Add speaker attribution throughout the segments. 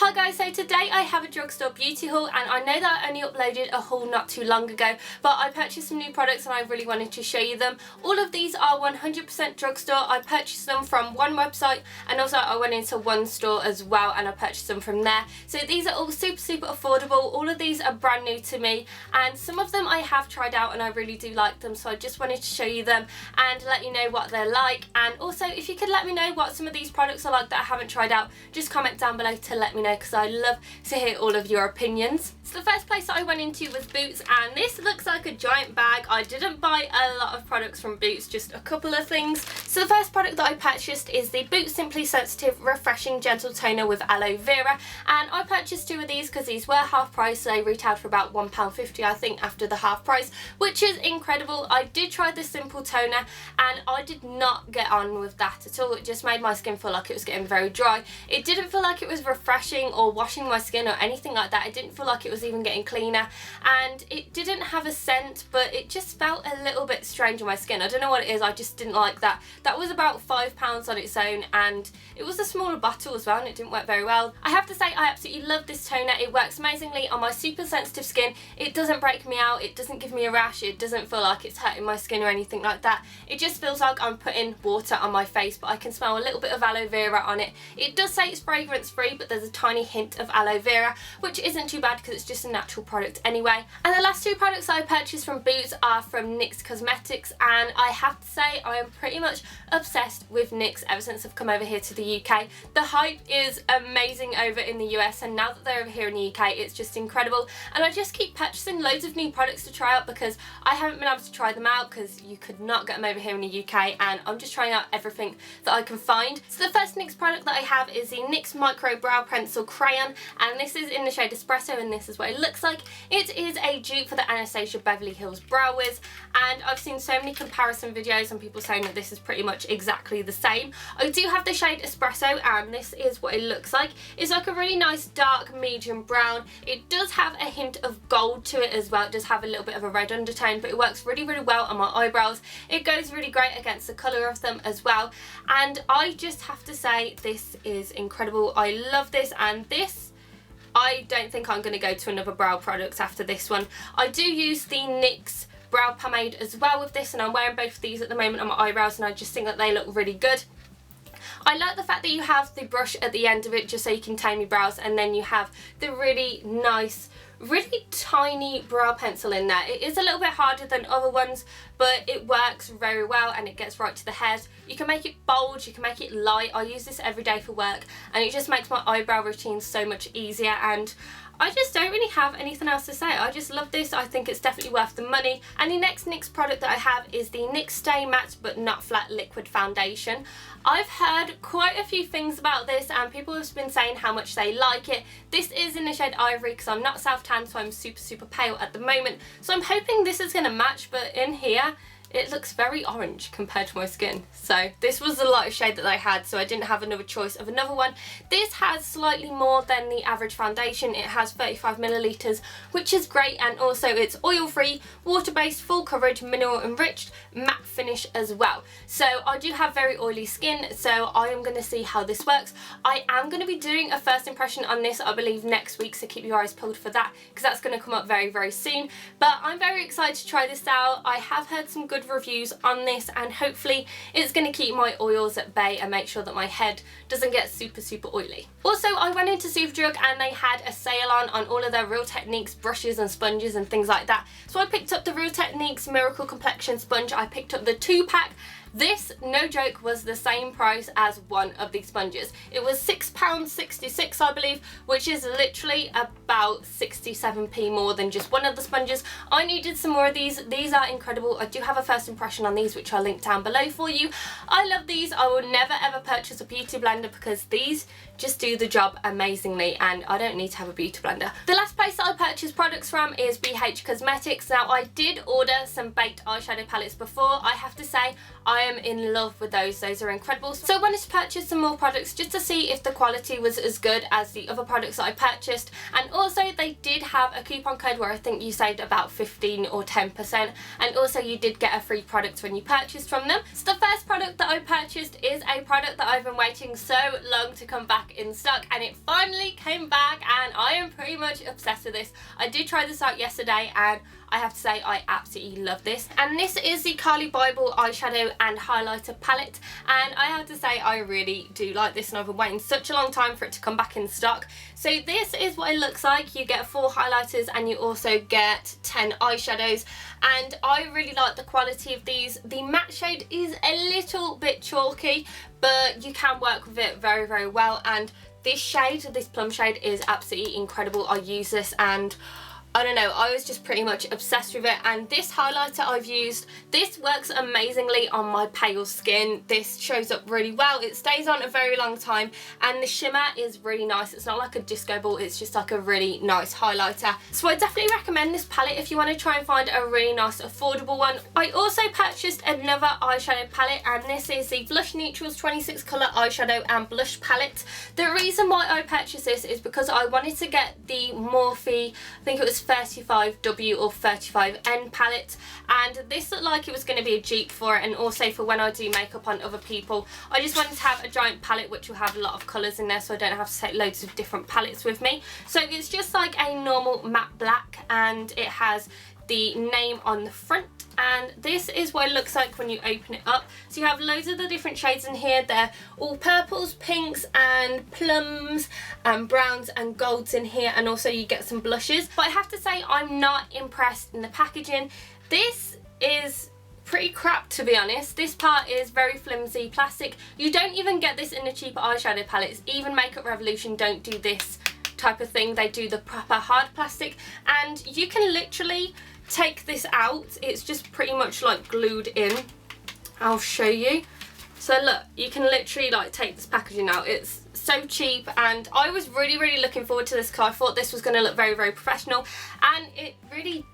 Speaker 1: Hi guys, so today I have a drugstore beauty haul, and I know that I only uploaded a haul not too long ago, but I purchased some new products and I really wanted to show you them. All of these are 100% drugstore. I purchased them from one website, and also I went into one store as well and I purchased them from there. So these are all super affordable. All of these are brand new to me, and some of them I have tried out and I really do like them, so I just wanted to show you them and let you know what they're like. And also, if you could let me know what some of these products are like that I haven't tried out, just comment down below to let me know, because I love to hear all of your opinions. So the first place that I went into was Boots, and this looks like a giant bag. I didn't buy a lot of products from Boots, just a couple of things. So the first product that I purchased is the Boots Simply Sensitive Refreshing Gentle Toner with Aloe Vera, and I purchased two of these because these were half price. They retailed for about £1.50 I think after the half price, which is incredible. I did try the simple toner and I did not get on with that at all. It just made my skin feel like it was getting very dry. It didn't feel like it was refreshing or washing my skin or anything like that. It didn't feel like it was even getting cleaner, and it didn't have a scent, but it just felt a little bit strange on my skin. I don't know what it is, I just didn't like that. That was about £5 on its own, and it was a smaller bottle as well, and it didn't work very well. I have to say I absolutely love this toner. It works amazingly on my super sensitive skin. It doesn't break me out, it doesn't give me a rash, it doesn't feel like it's hurting my skin or anything like that. It just feels like I'm putting water on my face, but I can smell a little bit of aloe vera on it. It does say it's fragrance free, but there's a tiny hint of aloe vera, which isn't too bad because it's just a natural product anyway. And the last two products I purchased from Boots are from NYX Cosmetics, and I have to say I am pretty much obsessed with NYX ever since I've come over here to the UK. The hype is amazing over in the US, and now that they're over here in the UK, it's just incredible. And I just keep purchasing loads of new products to try out because I haven't been able to try them out because you could not get them over here in the UK, and I'm just trying out everything that I can find. So the first NYX product that I have is the NYX Micro Brow Pencil Crayon, and this is in the shade Espresso, and this is what it looks like. It is a dupe for the Anastasia Beverly Hills Brow Wiz, and I've seen so many comparison videos and people saying that this is pretty much exactly the same. I do have the shade Espresso, and this is what it looks like. It's like a really nice dark medium brown. It does have a hint of gold to it as well. It does have a little bit of a red undertone, but it works really well on my eyebrows. It goes really great against the colour of them as well, and I just have to say this is incredible. I love this, and this, I don't think I'm going to go to another brow product after this one. I do use the NYX brow pomade as well with this, and I'm wearing both of these at the moment on my eyebrows, and I just think that they look really good. I like the fact that you have the brush at the end of it just so you can tame your brows, and then you have the really nice, really tiny brow pencil in there. It is a little bit harder than other ones, but it works very well and it gets right to the hairs. You can make it bold, you can make it light. I use this every day for work, and it just makes my eyebrow routine so much easier, and I just don't really have anything else to say. I just love this. I think it's definitely worth the money. And the next NYX product that I have is the NYX Stay Matte But Not Flat Liquid Foundation. I've heard quite a few things about this, and people have been saying how much they like it. This is in the shade Ivory because I'm not self tan, so I'm super pale at the moment. So I'm hoping this is going to match, but in here it looks very orange compared to my skin. So this was the lightest shade that I had, so I didn't have another choice of another one. This has slightly more than the average foundation. It has 35 millilitres, which is great, and also it's oil-free, water-based, full coverage, mineral enriched, matte finish as well. So I do have very oily skin, so I am going to see how this works. I am going to be doing a first impression on this, I believe, next week, so keep your eyes peeled for that because that's going to come up very soon. But I'm very excited to try this out. I have heard some good reviews on this, and hopefully it's going to keep my oils at bay and make sure that my head doesn't get super oily. Also, I went into Superdrug and they had a sale on all of their Real Techniques brushes and sponges and things like that. So I picked up the Real Techniques Miracle Complexion sponge. I picked up the 2-pack. This, no joke, was the same price as one of these sponges. It was £6.66 I believe, which is literally about 67p more than just one of the sponges. I needed some more of these. These are incredible. I do have a first impression on these, which I'll link down below for you. I love these. I will never ever purchase a beauty blender because these just do the job amazingly, and I don't need to have a beauty blender. The last place that I purchased products from is BH Cosmetics. Now, I did order some baked eyeshadow palettes before. I have to say I am in love with those. Those are incredible. So I wanted to purchase some more products just to see if the quality was as good as the other products that I purchased. And also they did have a coupon code where I think you saved about 15 or 10%, and also you did get a free product when you purchased from them. So the first product that I purchased is a product that I've been waiting so long to come back in stock, and it finally came back, and I am pretty much obsessed with this. I did try this out yesterday and I have to say I absolutely love this. And this is the Carli Bybel eyeshadow and highlighter palette, and I have to say I really do like this, and I've been waiting such a long time for it to come back in stock. So this is what it looks like. You get 4 highlighters and you also get 10 eyeshadows, and I really like the quality of these. The matte shade is a little bit chalky, but you can work with it very, very well, and this shade, this plum shade, is absolutely incredible. I use this and I don't know, I was just pretty much obsessed with it. And this highlighter I've used, this works amazingly on my pale skin. This shows up really well. It stays on a very long time, and the shimmer is really nice. It's not like a disco ball, it's just like a really nice highlighter. So I definitely recommend this palette if you want to try and find a really nice affordable one. I also purchased another eyeshadow palette, and this is the Blush Neutrals 26 colour eyeshadow and blush palette. The reason why I purchased this is because I wanted to get the Morphe, I think it was 35W or 35N palette, and this looked like it was going to be a dupe for it, and also for when I do makeup on other people. I just wanted to have a giant palette which will have a lot of colours in there, so I don't have to take loads of different palettes with me. So it's just like a normal matte black, and it has the name on the front, and this is what it looks like when you open it up. So you have loads of the different shades in here. They're all purples, pinks and plums and browns and golds in here, and also you get some blushes. But I have to say I'm not impressed in the packaging. This is pretty crap, to be honest. This part is very flimsy plastic. You don't even get this in the cheaper eyeshadow palettes. Even Makeup Revolution don't do this type of thing. They do the proper hard plastic, and you can literally take this out. It's just pretty much like glued in. I'll show you. So look, you can literally like take this packaging out. It's so cheap, and I was really looking forward to this because I thought this was going to look very professional, and it really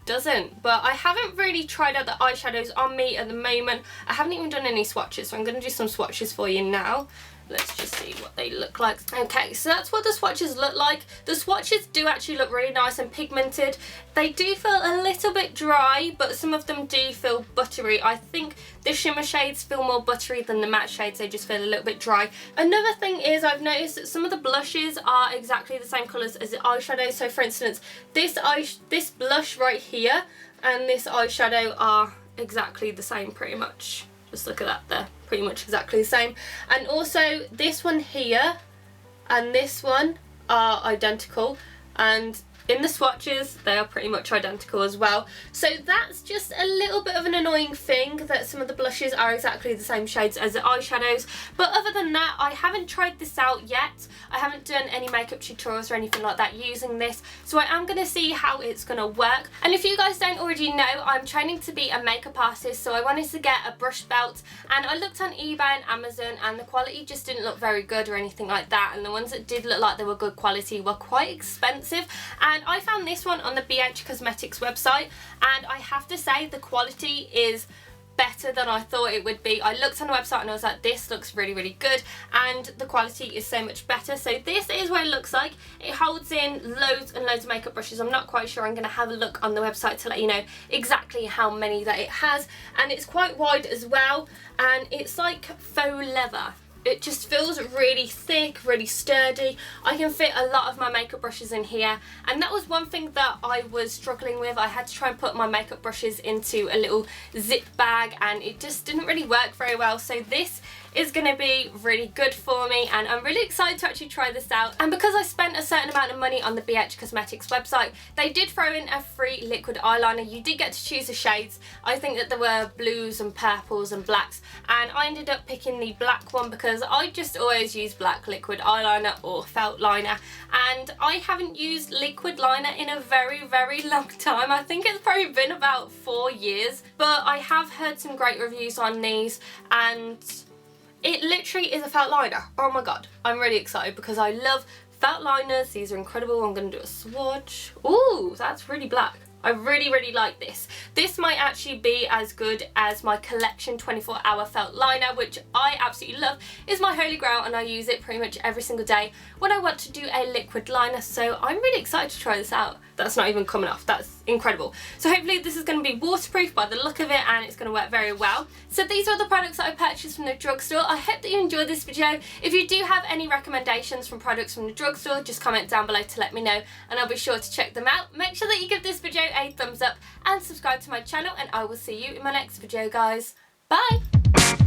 Speaker 1: doesn't. But I haven't really tried out the eyeshadows on me at the moment. I haven't even done any swatches, so I'm going to do some swatches for you now. Let's just see what they look like. Okay, so that's what the swatches look like. The swatches do actually look really nice and pigmented. They do feel a little bit dry, but some of them do feel buttery. I think the shimmer shades feel more buttery than the matte shades. They just feel a little bit dry. Another thing is I've noticed that some of the blushes are exactly the same colours as the eyeshadow. So for instance, this blush right here and this eyeshadow are exactly the same pretty much. Just look at that, they're pretty much exactly the same. And also this one here and this one are identical, and in the swatches they are pretty much identical as well. So that's just a little bit of an annoying thing, that some of the blushes are exactly the same shades as the eyeshadows. But other than that, I haven't tried this out yet. I haven't done any makeup tutorials or anything like that using this, so I am going to see how it's going to work. And if you guys don't already know, I'm training to be a makeup artist, so I wanted to get a brush belt, and I looked on eBay and Amazon, and the quality just didn't look very good or anything like that, and the ones that did look like they were good quality were quite expensive. And I found this one on the BH Cosmetics website, and I have to say the quality is better than I thought it would be. I looked on the website and I was like, this looks really good, and the quality is so much better. So this is what it looks like. It holds in loads and loads of makeup brushes. I'm not quite sure. I'm going to have a look on the website to let you know exactly how many that it has, and it's quite wide as well, and it's like faux leather. It just feels really thick, really sturdy. I can fit a lot of my makeup brushes in here, and that was one thing that I was struggling with. I had to try and put my makeup brushes into a little zip bag, and it just didn't really work very well. So this is going to be really good for me, and I'm really excited to actually try this out. And because I spent a certain amount of money on the BH Cosmetics website, they did throw in a free liquid eyeliner. You did get to choose the shades. I think that there were blues and purples and blacks, and I ended up picking the black one because I just always use black liquid eyeliner or felt liner, and I haven't used liquid liner in a very long time. I think it's probably been about 4 years, but I have heard some great reviews on these, and it literally is a felt liner. Oh my god, I'm really excited because I love felt liners. These are incredible. I'm going to do a swatch. Ooh, that's really black. I really, really like this. This might actually be as good as my Complexion 24-hour felt liner, which I absolutely love. It's my holy grail and I use it pretty much every single day when I want to do a liquid liner, so I'm really excited to try this out. That's not even coming off, that's incredible. So hopefully this is going to be waterproof by the look of it, and it's going to work very well. So these are the products that I purchased from the drugstore. I hope that you enjoyed this video. If you do have any recommendations from products from the drugstore, just comment down below to let me know and I'll be sure to check them out. Make sure that you give this video a thumbs up and subscribe to my channel, and I will see you in my next video, guys. Bye!